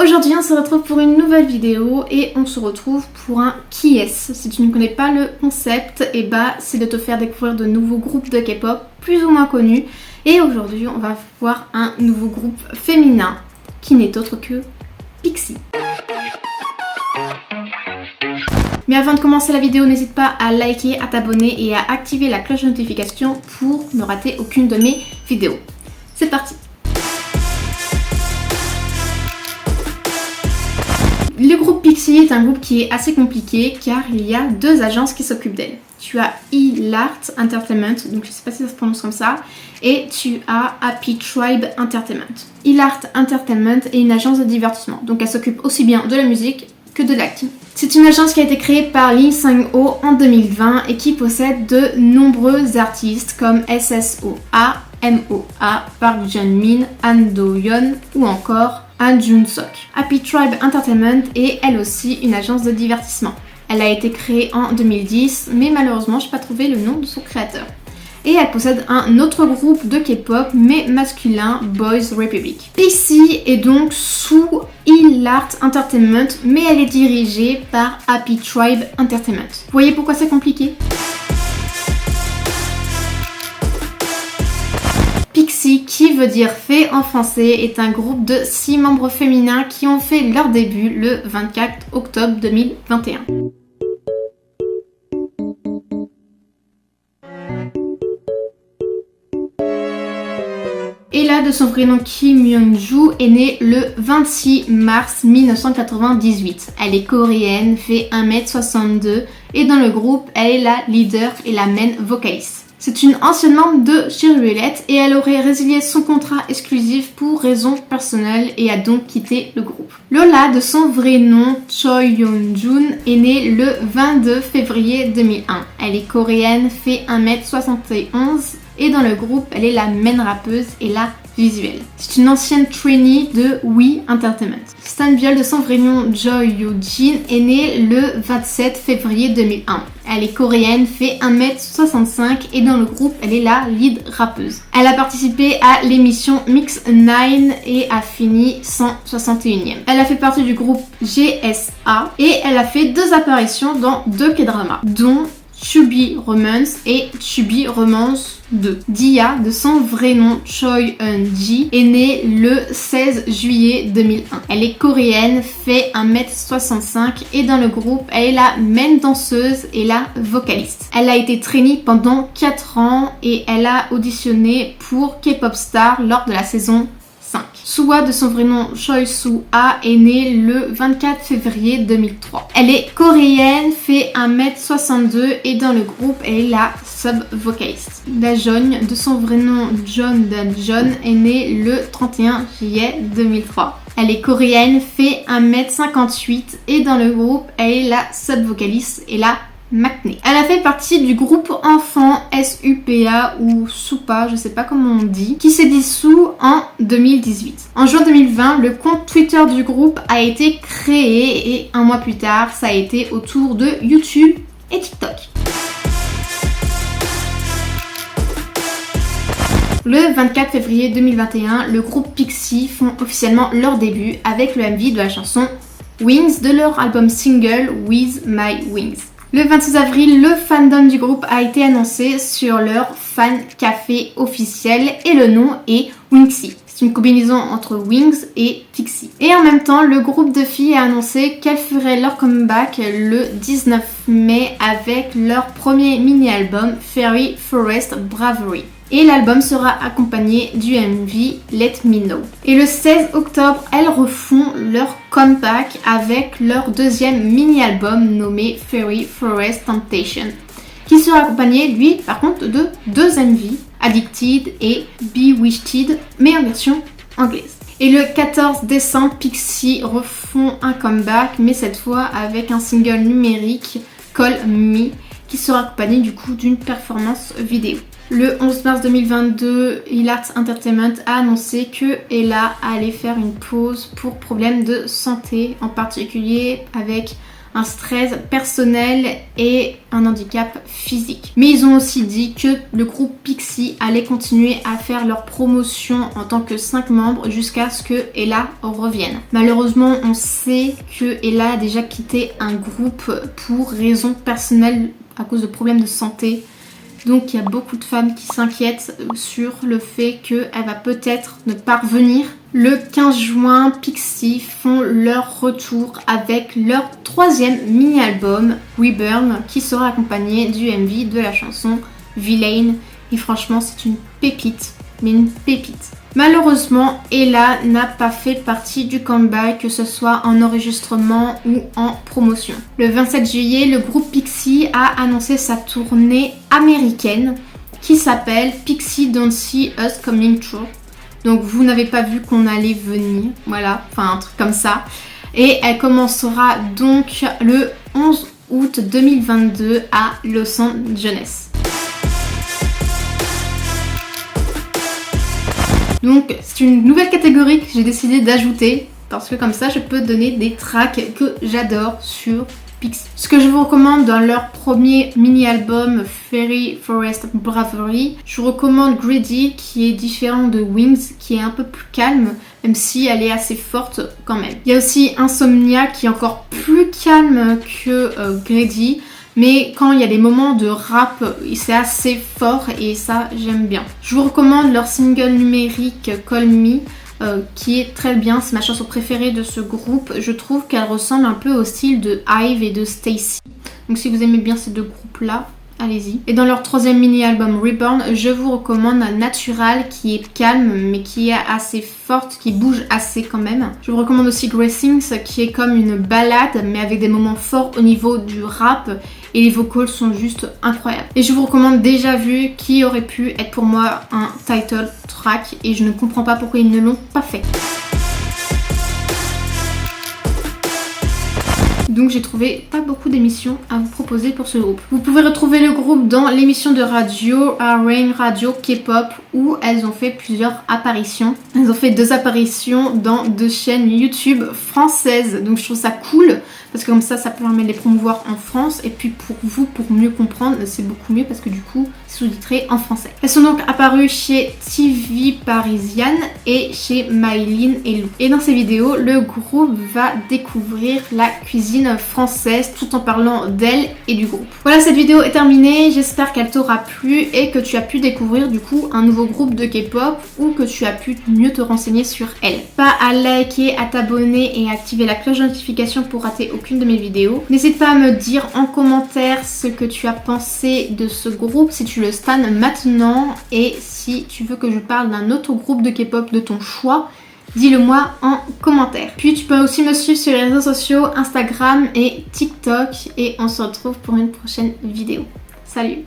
Aujourd'hui on se retrouve pour une nouvelle vidéo et on se retrouve pour un qui est-ce. Si tu ne connais pas le concept, c'est de te faire découvrir de nouveaux groupes de K-pop plus ou moins connus. Et aujourd'hui on va voir un nouveau groupe féminin qui n'est autre que Pixie. Mais avant de commencer la vidéo, n'hésite pas à liker, à t'abonner et à activer la cloche de notification pour ne rater aucune de mes vidéos. C'est parti! Le groupe Pixie est un groupe qui est assez compliqué car il y a deux agences qui s'occupent d'elle. Tu as E-Lart Entertainment, donc je ne sais pas si ça se prononce comme ça, et tu as Happy Tribe Entertainment. E-Lart Entertainment est une agence de divertissement, donc elle s'occupe aussi bien de la musique que de l'acting. C'est une agence qui a été créée par Lee Sang-ho en 2020 et qui possède de nombreux artistes comme SSOA, MOA, Park Jun-min, Han Do-yeon ou encore Han Jun-sok. Happy Tribe Entertainment est elle aussi une agence de divertissement. Elle a été créée en 2010, mais malheureusement je n'ai pas trouvé le nom de son créateur. Et elle possède un autre groupe de K-pop, mais masculin, Boys Republic. Pixie est donc sous E-Lart Entertainment, mais elle est dirigée par Happy Tribe Entertainment. Vous voyez pourquoi c'est compliqué ? Pixie, qui veut dire fée en français, est un groupe de 6 membres féminins qui ont fait leur début le 24 octobre 2021. Ella, de son vrai nom Kim Myung-joo, est née le 26 mars 1998. Elle est coréenne, fait 1m62 et dans le groupe, elle est la leader et la main vocaliste. C'est une ancienne membre de Cherylette et elle aurait résilié son contrat exclusif pour raisons personnelles et a donc quitté le groupe. Lola, de son vrai nom Choi Yeon-jun, est née le 22 février 2001. Elle est coréenne, fait 1m71 et dans le groupe, elle est la main rappeuse et la visuelle. C'est une ancienne trainee de WE Entertainment. Stan Biol, de son vrai nom Joy Yoo-jin, est née le 27 février 2001. Elle est coréenne, fait 1m65 et dans le groupe, elle est la lead rappeuse. Elle a participé à l'émission Mix 9 et a fini 161e. Elle a fait partie du groupe GSA et elle a fait 2 apparitions dans 2 K-dramas, dont To Be Romance et To Be Romance 2. Dia, de son vrai nom Choi Eun-ji, est née le 16 juillet 2001. Elle est coréenne, fait 1m65 et dans le groupe, elle est la main danseuse et la vocaliste. Elle a été trainee pendant 4 ans et elle a auditionné pour K-Pop Star lors de la saison 5. Suwa, de son vrai nom Choi Soo-ah, est née le 24 février 2003. Elle est coréenne, fait 1m62 et dans le groupe, elle est la sub-vocaliste. Dajeon, de son vrai nom John Dajeon, est née le 31 juillet 2003. Elle est coréenne, fait 1m58 et dans le groupe, elle est la sub-vocaliste et la McNe. Elle a fait partie du groupe enfant SUPA ou SUPA, je sais pas comment on dit, qui s'est dissous en 2018. En juin 2020, le compte Twitter du groupe a été créé et un mois plus tard, ça a été au tour de YouTube et TikTok. Le 24 février 2021, le groupe Pixie font officiellement leur début avec le MV de la chanson Wings de leur album single With My Wings. Le 26 avril, le fandom du groupe a été annoncé sur leur fan café officiel et le nom est Wingxi. C'est une combinaison entre Wings et Pixie. Et en même temps, le groupe de filles a annoncé qu'elles feraient leur comeback le 19 mai avec leur premier mini-album Fairy Forest Bravery. Et l'album sera accompagné du MV Let Me Know. Et le 16 octobre, elles refont leur comeback avec leur deuxième mini-album nommé Fairy Forest Temptation, qui sera accompagné, lui, par contre, de 2 MV, Addicted et Bewitched, mais en version anglaise. Et le 14 décembre, Pixie refont un comeback, mais cette fois avec un single numérique, Call Me, qui sera accompagné du coup d'une performance vidéo. Le 11 mars 2022, E-Lart Entertainment a annoncé que Ella allait faire une pause pour problèmes de santé, en particulier avec un stress personnel et un handicap physique. Mais ils ont aussi dit que le groupe Pixie allait continuer à faire leur promotion en tant que 5 membres jusqu'à ce que Ella revienne. Malheureusement, on sait que Ella a déjà quitté un groupe pour raisons personnelles à cause de problèmes de santé. Donc il y a beaucoup de femmes qui s'inquiètent sur le fait qu'elle va peut-être ne pas revenir. Le 15 juin, Pixie font leur retour avec leur 3e mini-album, Reborn, qui sera accompagné du MV de la chanson Villain. Et franchement, c'est une pépite, mais une pépite. Malheureusement, Ella n'a pas fait partie du comeback, que ce soit en enregistrement ou en promotion. Le 27 juillet, le groupe Pixie a annoncé sa tournée américaine qui s'appelle Pixie Don't See Us Coming True. Donc vous n'avez pas vu qu'on allait venir, voilà, enfin un truc comme ça. Et elle commencera donc le 11 août 2022 à Los Angeles. Donc c'est une nouvelle catégorie que j'ai décidé d'ajouter parce que comme ça je peux donner des tracks que j'adore sur Pixie. Ce que je vous recommande dans leur premier mini-album Fairy Forest Bravery, je vous recommande Greedy qui est différent de Wings, qui est un peu plus calme, même si elle est assez forte quand même. Il y a aussi Insomnia qui est encore plus calme que Greedy. Mais quand il y a des moments de rap, c'est assez fort et ça, j'aime bien. Je vous recommande leur single numérique Call Me, qui est très bien. C'est ma chanson préférée de ce groupe. Je trouve qu'elle ressemble un peu au style de Hive et de Stacy. Donc si vous aimez bien ces deux groupes-là, allez-y. Et dans leur 3e mini-album Reborn, je vous recommande Natural qui est calme mais qui est assez forte, qui bouge assez quand même. Je vous recommande aussi Gracings qui est comme une ballade mais avec des moments forts au niveau du rap et les vocals sont juste incroyables. Et je vous recommande Déjà Vu qui aurait pu être pour moi un title track et je ne comprends pas pourquoi ils ne l'ont pas fait. Donc j'ai trouvé pas beaucoup d'émissions à vous proposer pour ce groupe. Vous pouvez retrouver le groupe dans l'émission de radio Rain Radio K-pop où elles ont fait plusieurs apparitions. Elles ont fait 2 apparitions dans 2 chaînes YouTube françaises. Donc je trouve ça cool parce que comme ça permet de les promouvoir en France. Et puis pour vous, pour mieux comprendre, c'est beaucoup mieux parce que du coup c'est sous-titré en français. Elles sont donc apparues chez TV Parisienne et chez Maïline et Lou. Et dans ces vidéos, le groupe va découvrir la cuisine française tout en parlant d'elle et du groupe. Voilà, cette vidéo est terminée, j'espère qu'elle t'aura plu et que tu as pu découvrir du coup un nouveau groupe de K-pop ou que tu as pu mieux te renseigner sur elle. Pas à liker, à t'abonner et à activer la cloche de notification pour rater aucune de mes vidéos. N'hésite pas à me dire en commentaire ce que tu as pensé de ce groupe, si tu le stan maintenant et si tu veux que je parle d'un autre groupe de K-pop de ton choix. Dis-le moi en commentaire. Puis tu peux aussi me suivre sur les réseaux sociaux, Instagram et TikTok. Et on se retrouve pour une prochaine vidéo. Salut!